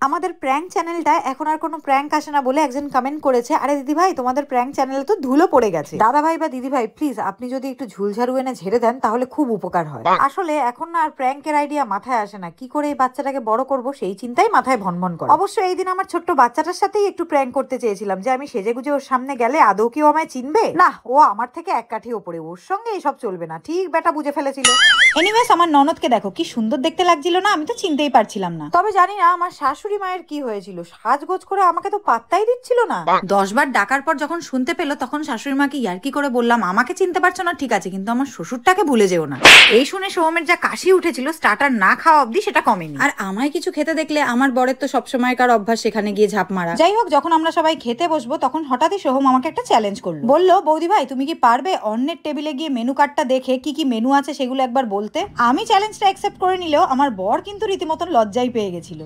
আমাদের প্র্যাঙ্ক চ্যানেলটা এখন আর কোনো প্র্যাঙ্ক আসে না বলে একজন কমেন্ট করেছে, আরে দিদি ভাই তোমাদের প্র্যাঙ্ক চ্যানেলে তো ধুলো পড়ে গেছে। দাদা ভাই বা দিদি ভাই প্লিজ আপনি যদি একটু ঝুলঝাড়ু এনে ঝেড়ে দেন তাহলে খুব উপকার হয়। আসলে এখন না আর প্র্যাঙ্কের আইডিয়া মাথায় আসে না, কি করে এই বাচ্চাটাকে বড় করব সেই চিন্তাই মাথায় ভনভন করে। অবশ্য এই দিন আমার ছোট্ট বাচ্চাটার সাথেই একটু প্র্যাঙ্ক করতে চেয়েছিলাম যে আমি সেজেগুজে ওর সামনে গেলে আদৌ কি ও আমায় চিনবে না, ও আমার থেকে এক কাঠি ওপরে, ওর সঙ্গে এসব চলবে না, ঠিক বেটা বুঝে ফেলেছিল। এনিওয়েজ আমার ননদকে দেখো কি সুন্দর দেখতে লাগছিল না, আমি তো চিনতেই পারছিলাম না। তবে জানি না আমার শাশুড়ি মায়ের কি হয়েছিল, সাজগোজ করে আমাকে তো পাত্তাই দিচ্ছিল না। 10 বার ডাকার পর যখন শুনতে পেলো তখন শাশুড়ি মাকে ইয়ার্কি করে বললাম, আমাকে চিনতে পারছো না ঠিক আছে, কিন্তু আমার শ্বশুরটাকে ভুলে যেও না। এই শুনে সোহমের যা কাশি উঠেছিল স্টার্টার না খাওয়া অব্দি সেটা কমেনি। আর আমায় কিছু খেতে দেখলে আমার বরের তো সবসময়কার অভ্যাস সেখানে গিয়ে ঝাঁপ মারা। যাই হোক, যখন আমরা সবাই খেতে বসবো তখন হঠাৎই সোহম আমাকে একটা চ্যালেঞ্জ করলো, বললো বৌদি ভাই তুমি কি পারবে অন্যের টেবিলে গিয়ে মেনু কার্ডটা দেখে কি কি মেনু আছে সেগুলো একবার বলতে। আমি চ্যালেঞ্জটা অ্যাকসেপ্ট করে নিলেও আমার বর কিন্তু রীতিমতন লজ্জাই পেয়ে গেছিল।